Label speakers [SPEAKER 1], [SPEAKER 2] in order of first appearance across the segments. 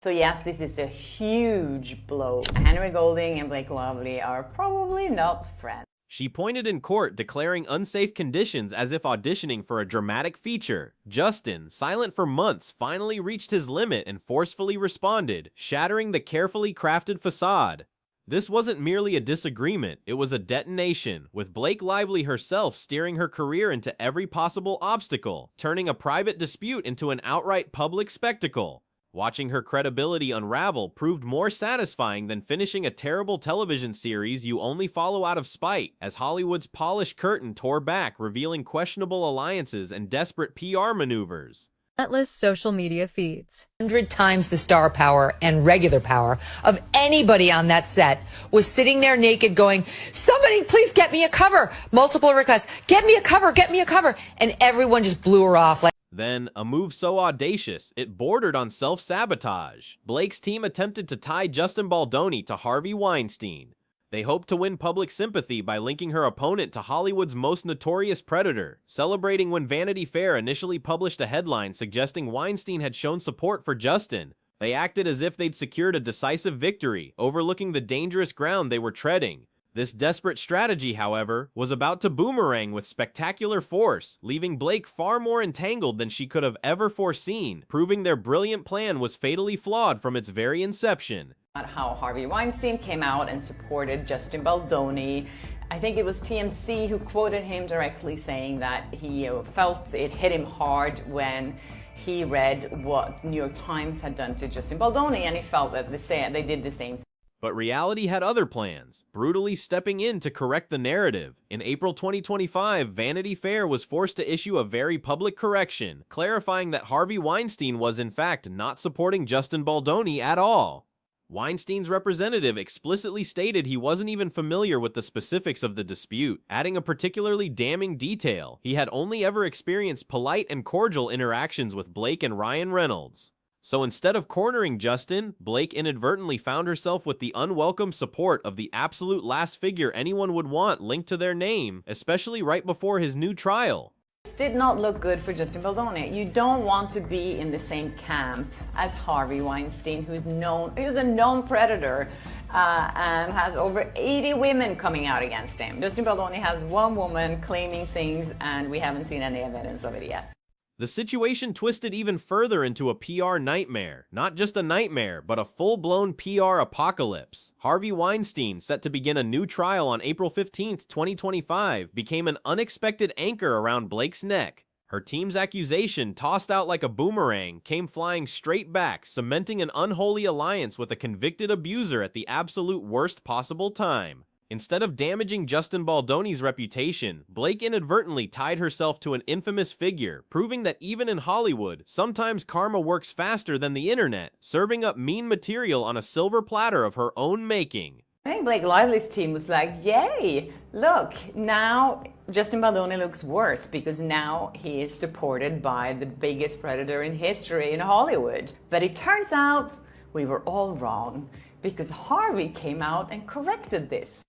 [SPEAKER 1] So yes, this is a huge blow. Henry Golding and Blake Lively are probably not friends.
[SPEAKER 2] She pointed in court, declaring unsafe conditions as if auditioning for a dramatic feature. Justin, silent for months, finally reached his limit and forcefully responded, shattering the carefully crafted facade. This wasn't merely a disagreement, it was a detonation, with Blake Lively herself steering her career into every possible obstacle, turning a private dispute into an outright public spectacle. Watching her credibility unravel proved more satisfying than finishing a terrible television series you only follow out of spite, as Hollywood's polished curtain tore back, revealing questionable alliances and desperate PR maneuvers.
[SPEAKER 3] Relentless social media feeds.
[SPEAKER 4] 100 times the star power and regular power of anybody on that set was sitting there naked going, somebody please get me a cover. Multiple requests, get me a cover, get me a cover. And everyone just blew her off.
[SPEAKER 2] Then, a move so audacious, it bordered on self-sabotage. Blake's team attempted to tie Justin Baldoni to Harvey Weinstein. They hoped to win public sympathy by linking her opponent to Hollywood's most notorious predator, celebrating when Vanity Fair initially published a headline suggesting Weinstein had shown support for Justin. They acted as if they'd secured a decisive victory, overlooking the dangerous ground they were treading. This desperate strategy, however, was about to boomerang with spectacular force, leaving Blake far more entangled than she could have ever foreseen, proving their brilliant plan was fatally flawed from its very inception.
[SPEAKER 1] How Harvey Weinstein came out and supported Justin Baldoni. I think it was TMZ who quoted him directly saying that he felt it hit him hard when he read what New York Times had done to Justin Baldoni, and he felt that they did the same thing.
[SPEAKER 2] But reality had other plans, brutally stepping in to correct the narrative. In April 2025, Vanity Fair was forced to issue a very public correction, clarifying that Harvey Weinstein was in fact not supporting Justin Baldoni at all. Weinstein's representative explicitly stated he wasn't even familiar with the specifics of the dispute, adding a particularly damning detail. He had only ever experienced polite and cordial interactions with Blake and Ryan Reynolds. So instead of cornering Justin, Blake inadvertently found herself with the unwelcome support of the absolute last figure anyone would want linked to their name, especially right before his new trial.
[SPEAKER 1] This did not look good for Justin Baldoni. You don't want to be in the same camp as Harvey Weinstein, who's a known predator and has over 80 women coming out against him. Justin Baldoni has one woman claiming things, and we haven't seen any evidence of it yet.
[SPEAKER 2] The situation twisted even further into a PR nightmare. Not just a nightmare, but a full-blown PR apocalypse. Harvey Weinstein, set to begin a new trial on April 15, 2025, became an unexpected anchor around Blake's neck. Her team's accusation, tossed out like a boomerang, came flying straight back, cementing an unholy alliance with a convicted abuser at the absolute worst possible time. Instead of damaging Justin Baldoni's reputation, Blake inadvertently tied herself to an infamous figure, proving that even in Hollywood, sometimes karma works faster than the internet, serving up mean material on a silver platter of her own making.
[SPEAKER 1] I think Blake Lively's team was like, yay, look, now Justin Baldoni looks worse because now he is supported by the biggest predator in history in Hollywood. But it turns out we were all wrong because Harvey came out and corrected this.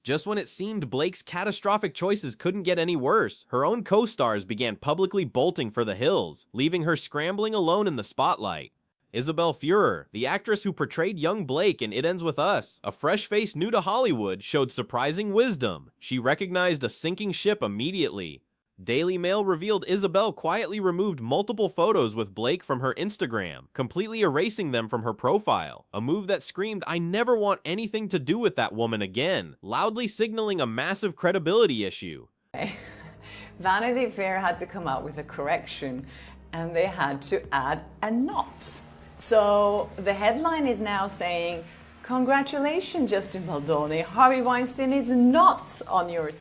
[SPEAKER 2] Just when it seemed Blake's catastrophic choices couldn't get any worse, her own co-stars began publicly bolting for the hills, leaving her scrambling alone in the spotlight. Isabelle Fuhrer, the actress who portrayed young Blake in It Ends With Us, a fresh face new to Hollywood, showed surprising wisdom. She recognized a sinking ship immediately. Daily Mail revealed Isabelle quietly removed multiple photos with Blake from her Instagram, completely erasing them from her profile, a move that screamed, "I never want anything to do with that woman again," loudly signaling a massive credibility issue.
[SPEAKER 1] Vanity Fair had to come out with a correction, and they had to add a not. So the headline is now saying, congratulations, Justin Baldoni, Harvey Weinstein is not on your side.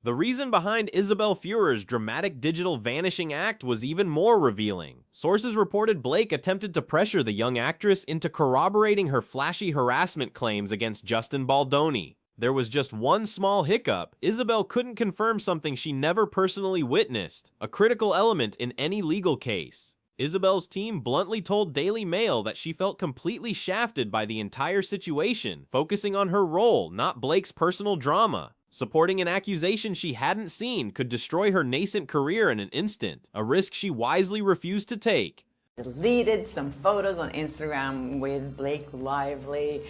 [SPEAKER 2] The reason behind Isabelle Fuhrer's dramatic digital vanishing act was even more revealing. Sources reported Blake attempted to pressure the young actress into corroborating her flashy harassment claims against Justin Baldoni. There was just one small hiccup. Isabelle couldn't confirm something she never personally witnessed, a critical element in any legal case. Isabelle's team bluntly told Daily Mail that she felt completely shafted by the entire situation, focusing on her role, not Blake's personal drama. Supporting an accusation she hadn't seen could destroy her nascent career in an instant, a risk she wisely refused to take.
[SPEAKER 1] deleted some photos on Instagram with Blake Lively.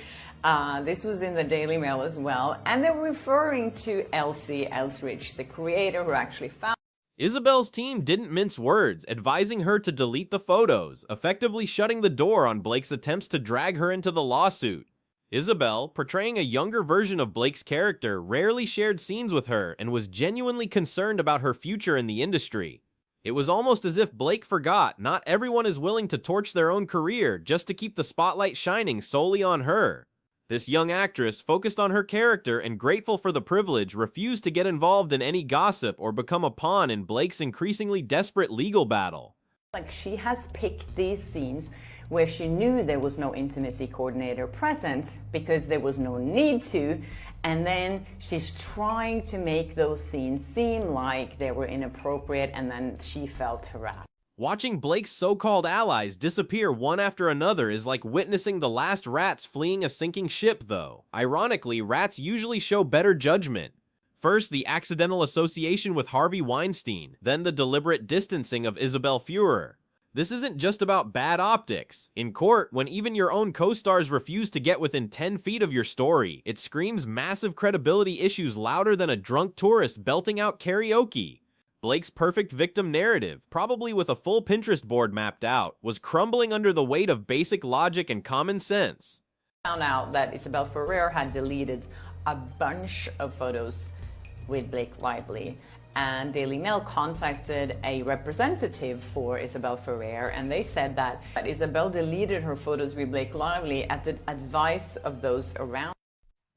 [SPEAKER 1] This was in the Daily Mail as well. And they're referring to Elsie Elsrich, the creator who actually found.
[SPEAKER 2] Isabel's team didn't mince words, advising her to delete the photos, effectively shutting the door on Blake's attempts to drag her into the lawsuit. Isabel, portraying a younger version of Blake's character, rarely shared scenes with her and was genuinely concerned about her future in the industry. It was almost as if Blake forgot not everyone is willing to torch their own career just to keep the spotlight shining solely on her. This young actress, focused on her character and grateful for the privilege, refused to get involved in any gossip or become a pawn in Blake's increasingly desperate legal battle.
[SPEAKER 1] Like, she has picked these scenes where she knew there was no intimacy coordinator present because there was no need to, and then she's trying to make those scenes seem like they were inappropriate, and then she felt harassed.
[SPEAKER 2] Watching Blake's so-called allies disappear one after another is like witnessing the last rats fleeing a sinking ship, though. Ironically, rats usually show better judgment. First, the accidental association with Harvey Weinstein, then the deliberate distancing of Isabel Fuhrer. This isn't just about bad optics. In court, when even your own co-stars refuse to get within 10 feet of your story, it screams massive credibility issues louder than a drunk tourist belting out karaoke. Blake's perfect victim narrative, probably with a full Pinterest board mapped out, was crumbling under the weight of basic logic and common sense.
[SPEAKER 1] Found out that Isabel Ferrer had deleted a bunch of photos with Blake Lively, and Daily Mail contacted a representative for Isabel Ferrer, and they said that Isabel deleted her photos with Blake Lively at the advice of those around.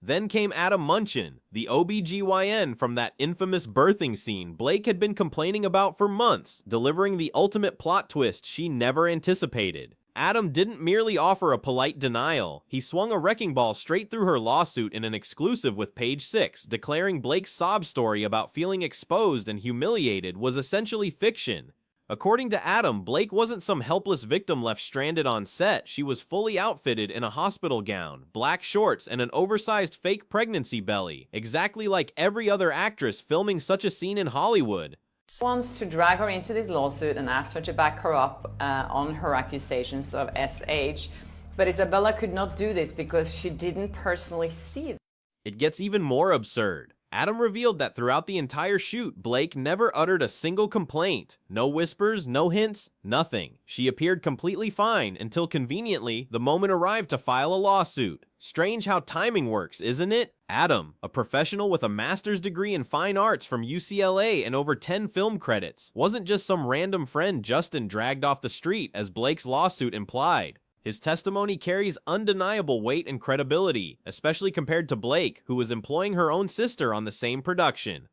[SPEAKER 2] Then came Adam Munchin, the OBGYN from that infamous birthing scene Blake had been complaining about for months, delivering the ultimate plot twist she never anticipated. Adam didn't merely offer a polite denial, he swung a wrecking ball straight through her lawsuit in an exclusive with Page 6, declaring Blake's sob story about feeling exposed and humiliated was essentially fiction. According to Adam, Blake wasn't some helpless victim left stranded on set. She was fully outfitted in a hospital gown, black shorts, and an oversized fake pregnancy belly, exactly like every other actress filming such a scene in Hollywood.
[SPEAKER 1] Wants to drag her into this lawsuit and asked her to back her up on her accusations of SH, but Isabella could not do this because she didn't personally see it.
[SPEAKER 2] It gets even more absurd. Adam revealed that throughout the entire shoot, Blake never uttered a single complaint. No whispers, no hints, nothing. She appeared completely fine until conveniently, the moment arrived to file a lawsuit. Strange how timing works, isn't it? Adam, a professional with a master's degree in fine arts from UCLA and over 10 film credits, wasn't just some random friend Justin dragged off the street as Blake's lawsuit implied. His testimony carries undeniable weight and credibility, especially compared to Blake, who was employing her own sister on the same production.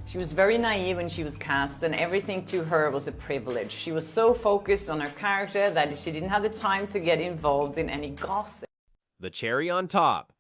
[SPEAKER 1] She was very naive when she was cast, and everything to her was a privilege. She was so focused on her character that she didn't have the time to get involved in any gossip.
[SPEAKER 2] The cherry on top.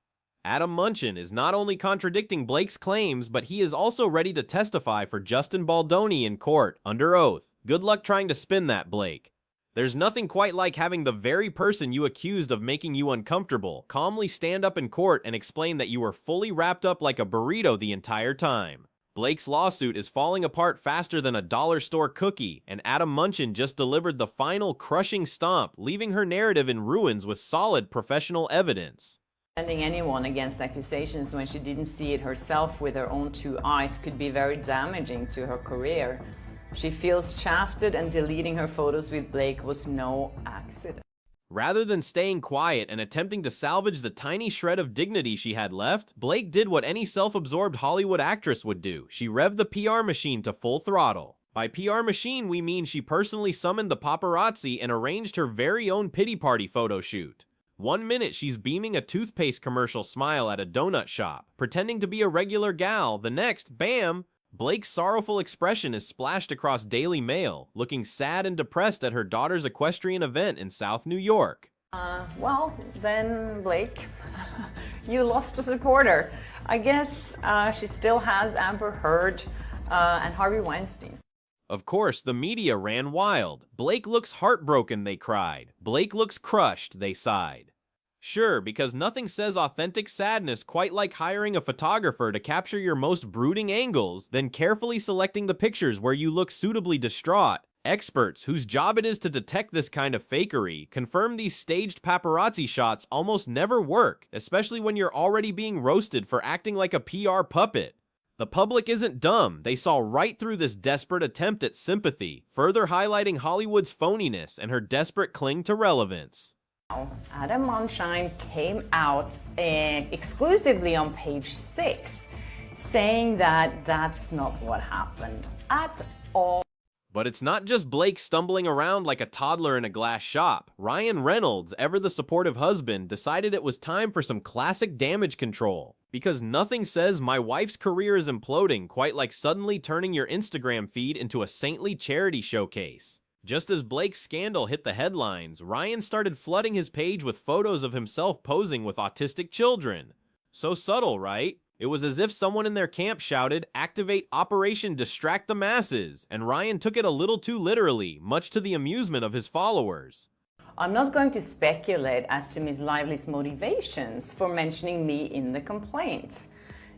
[SPEAKER 2] Adam Munchin is not only contradicting Blake's claims, but he is also ready to testify for Justin Baldoni in court, under oath. Good luck trying to spin that, Blake. There's nothing quite like having the very person you accused of making you uncomfortable calmly stand up in court and explain that you were fully wrapped up like a burrito the entire time. Blake's lawsuit is falling apart faster than a dollar store cookie, and Adam Munchin just delivered the final crushing stomp, leaving her narrative in ruins with solid professional evidence.
[SPEAKER 1] Defending anyone against accusations when she didn't see it herself with her own two eyes could be very damaging to her career. She feels shafted, and deleting her photos with Blake was no accident.
[SPEAKER 2] Rather than staying quiet and attempting to salvage the tiny shred of dignity she had left, Blake did what any self-absorbed Hollywood actress would do. She revved the PR machine to full throttle. By PR machine, we mean she personally summoned the paparazzi and arranged her very own pity party photo shoot. 1 minute she's beaming a toothpaste commercial smile at a donut shop, pretending to be a regular gal. The next, bam! Blake's sorrowful expression is splashed across Daily Mail, looking sad and depressed at her daughter's equestrian event in South New York.
[SPEAKER 1] Well, then, Blake, you lost a supporter. I guess she still has Amber Heard and Harvey Weinstein.
[SPEAKER 2] Of course, the media ran wild. Blake looks heartbroken, they cried. Blake looks crushed, they sighed. Sure, because nothing says authentic sadness quite like hiring a photographer to capture your most brooding angles, then carefully selecting the pictures where you look suitably distraught, Experts, whose job it is to detect this kind of fakery, confirm these staged paparazzi shots almost never work, especially when you're already being roasted for acting like a PR puppet. The public isn't dumb, they saw right through this desperate attempt at sympathy, further highlighting Hollywood's phoniness and her desperate cling to relevance.
[SPEAKER 1] Adam Monshine came out exclusively on page 6, saying that that's not what happened at all.
[SPEAKER 2] But it's not just Blake stumbling around like a toddler in a glass shop. Ryan Reynolds, ever the supportive husband, decided it was time for some classic damage control. Because nothing says my wife's career is imploding quite like suddenly turning your Instagram feed into a saintly charity showcase. Just as Blake's scandal hit the headlines, Ryan started flooding his page with photos of himself posing with autistic children. So subtle, right? It was as if someone in their camp shouted, "Activate Operation Distract the Masses," and Ryan took it a little too literally, much to the amusement of his followers.
[SPEAKER 1] I'm not going to speculate as to Ms. Lively's motivations for mentioning me in the complaint.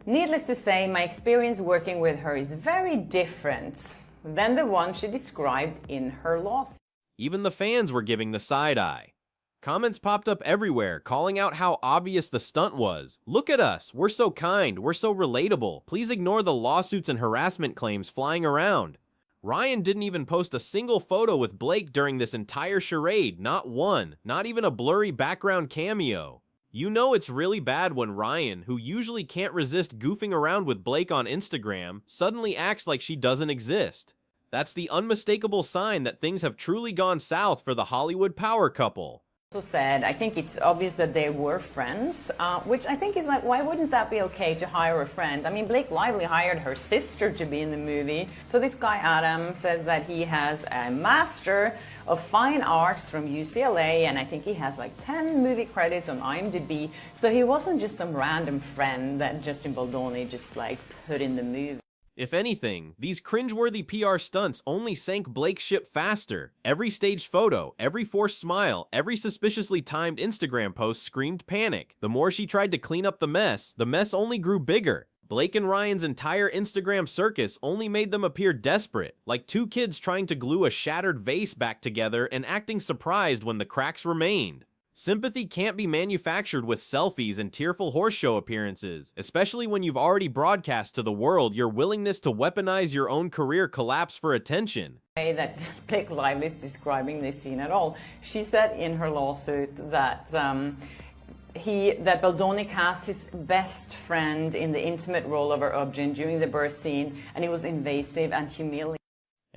[SPEAKER 1] Needless to say, my experience working with her is very different than the one she described in her lawsuit.
[SPEAKER 2] Even the fans were giving the side eye. Comments popped up everywhere, calling out how obvious the stunt was. Look at us, we're so kind, we're so relatable. Please ignore the lawsuits and harassment claims flying around. Ryan didn't even post a single photo with Blake during this entire charade, not one, not even a blurry background cameo. You know it's really bad when Ryan, who usually can't resist goofing around with Blake on Instagram, suddenly acts like she doesn't exist. That's the unmistakable sign that things have truly gone south for the Hollywood power couple.
[SPEAKER 1] Said, I think it's obvious that they were friends, which I think is like, why wouldn't that be okay to hire a friend? I mean, Blake Lively hired her sister to be in the movie. So this guy, Adam, says that he has a Master of Fine Arts from UCLA, and I think he has like 10 movie credits on IMDb. So he wasn't just some random friend that Justin Baldoni just like put in the movie.
[SPEAKER 2] If anything, these cringeworthy PR stunts only sank Blake's ship faster. Every staged photo, every forced smile, every suspiciously timed Instagram post screamed panic. The more she tried to clean up the mess only grew bigger. Blake and Ryan's entire Instagram circus only made them appear desperate, like two kids trying to glue a shattered vase back together and acting surprised when the cracks remained. Sympathy can't be manufactured with selfies and tearful horse-show appearances, especially when you've already broadcast to the world your willingness to weaponize your own career collapse for attention.
[SPEAKER 1] That Blake Lively is describing this scene at all. She said in her lawsuit that that Baldoni cast his best friend in the intimate role of her object during the birth scene, and it was invasive and humiliating.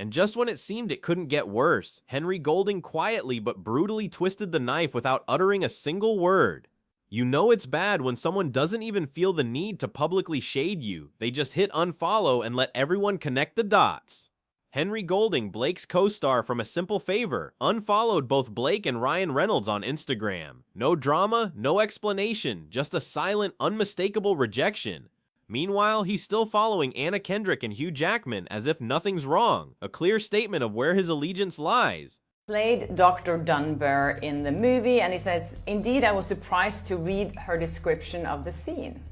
[SPEAKER 2] And just when it seemed it couldn't get worse, Henry Golding quietly but brutally twisted the knife without uttering a single word. You know it's bad when someone doesn't even feel the need to publicly shade you. They just hit unfollow and let everyone connect the dots. Henry Golding, Blake's co-star from A Simple Favor, unfollowed both Blake and Ryan Reynolds on Instagram. No drama, no explanation, just a silent, unmistakable rejection. Meanwhile, he's still following Anna Kendrick and Hugh Jackman as if nothing's wrong, a clear statement of where his allegiance lies.
[SPEAKER 1] Played Dr. Dunbar in the movie, and he says, "Indeed, I was surprised to read her description of the scene."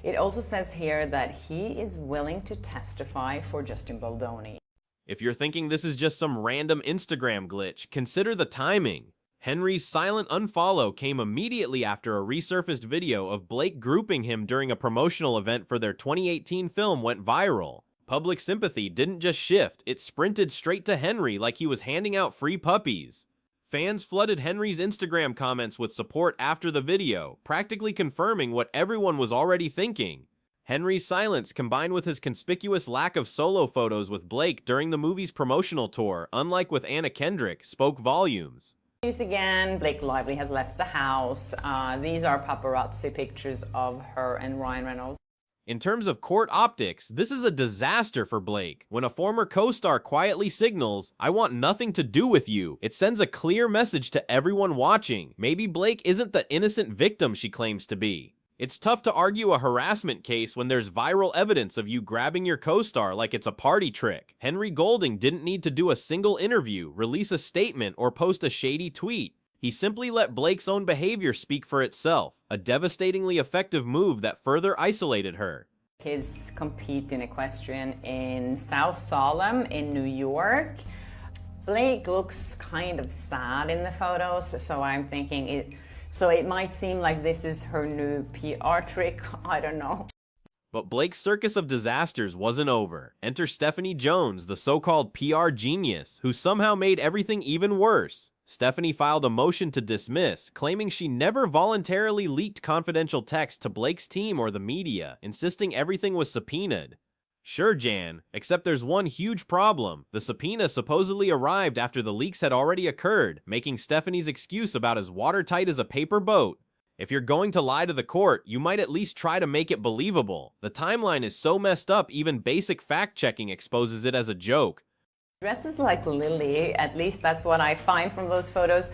[SPEAKER 1] It also says here that he is willing to testify for Justin Baldoni.
[SPEAKER 2] If you're thinking this is just some random Instagram glitch, consider the timing. Henry's silent unfollow came immediately after a resurfaced video of Blake grouping him during a promotional event for their 2018 film went viral. Public sympathy didn't just shift, it sprinted straight to Henry like he was handing out free puppies. Fans flooded Henry's Instagram comments with support after the video, practically confirming what everyone was already thinking. Henry's silence, combined with his conspicuous lack of solo photos with Blake during the movie's promotional tour, unlike with Anna Kendrick, spoke volumes.
[SPEAKER 1] News again, Blake Lively has left the house. These are paparazzi pictures of her and Ryan Reynolds.
[SPEAKER 2] In terms of court optics, this is a disaster for Blake. When a former co-star quietly signals, "I want nothing to do with you," it sends a clear message to everyone watching. Maybe Blake isn't the innocent victim she claims to be. It's tough to argue a harassment case when there's viral evidence of you grabbing your co-star like it's a party trick. Henry Golding didn't need to do a single interview, release a statement, or post a shady tweet. He simply let Blake's own behavior speak for itself, a devastatingly effective move that further isolated her.
[SPEAKER 1] Kids compete in equestrian in South Salem in New York. Blake looks kind of sad in the photos, so I'm thinking it might seem like this is her new PR trick. I don't know.
[SPEAKER 2] But Blake's circus of disasters wasn't over. Enter Stephanie Jones, the so-called PR genius, who somehow made everything even worse. Stephanie filed a motion to dismiss, claiming she never voluntarily leaked confidential text to Blake's team or the media, insisting everything was subpoenaed. Sure, Jan, except there's one huge problem. The subpoena supposedly arrived after the leaks had already occurred, making Stephanie's excuse about as watertight as a paper boat. If you're going to lie to the court, you might at least try to make it believable. The timeline is so messed up, even basic fact-checking exposes it as a joke.
[SPEAKER 1] Dresses like Lily, at least that's what I find from those photos.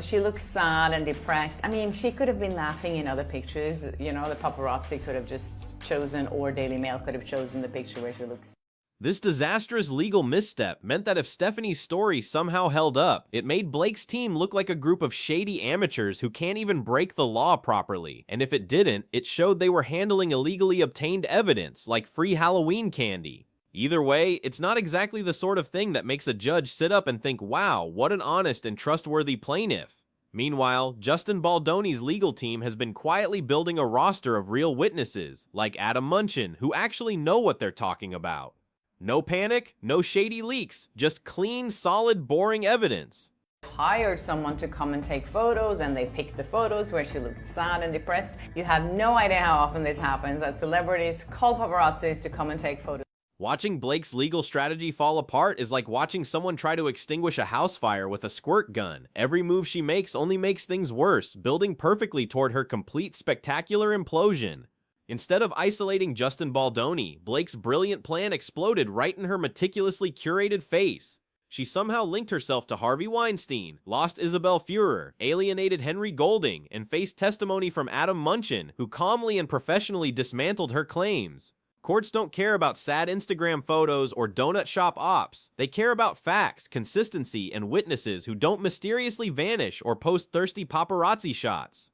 [SPEAKER 1] She looks sad and depressed. I mean, she could have been laughing in other pictures. You know, the paparazzi could have just chosen, or Daily Mail could have chosen the picture where she looks.
[SPEAKER 2] This disastrous legal misstep meant that if Stephanie's story somehow held up, it made Blake's team look like a group of shady amateurs who can't even break the law properly. And if it didn't, it showed they were handling illegally obtained evidence, like free Halloween candy. Either way, it's not exactly the sort of thing that makes a judge sit up and think, wow, what an honest and trustworthy plaintiff. Meanwhile, Justin Baldoni's legal team has been quietly building a roster of real witnesses, like Adam Munchin, who actually know what they're talking about. No panic, no shady leaks, just clean, solid, boring evidence.
[SPEAKER 1] Hired someone to come and take photos, and they picked the photos where she looked sad and depressed. You have no idea how often this happens, that celebrities call paparazzis to come and take photos.
[SPEAKER 2] Watching Blake's legal strategy fall apart is like watching someone try to extinguish a house fire with a squirt gun. Every move she makes only makes things worse, building perfectly toward her complete spectacular implosion. Instead of isolating Justin Baldoni, Blake's brilliant plan exploded right in her meticulously curated face. She somehow linked herself to Harvey Weinstein, lost Isabel Fuhrer, alienated Henry Golding, and faced testimony from Adam Munchin, who calmly and professionally dismantled her claims. Courts don't care about sad Instagram photos or donut shop ops. They care about facts, consistency, and witnesses who don't mysteriously vanish or post thirsty paparazzi shots.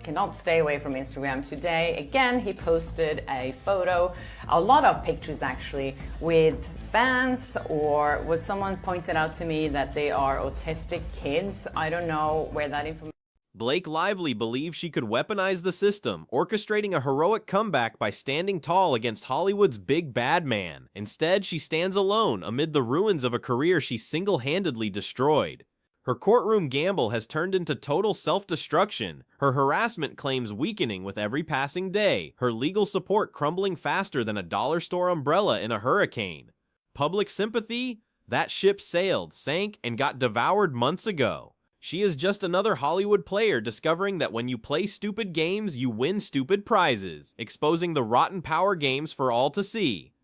[SPEAKER 1] Cannot stay away from Instagram today. Again, he posted a photo, a lot of pictures actually, with fans, or was someone pointed out to me that they are autistic kids. I don't know where that information.
[SPEAKER 2] Blake Lively believed she could weaponize the system, orchestrating a heroic comeback by standing tall against Hollywood's big bad man. Instead, she stands alone amid the ruins of a career she single-handedly destroyed. Her courtroom gamble has turned into total self-destruction, her harassment claims weakening with every passing day, her legal support crumbling faster than a dollar store umbrella in a hurricane. Public sympathy? That ship sailed, sank, and got devoured months ago. She is just another Hollywood player discovering that when you play stupid games, you win stupid prizes, exposing the rotten power games for all to see.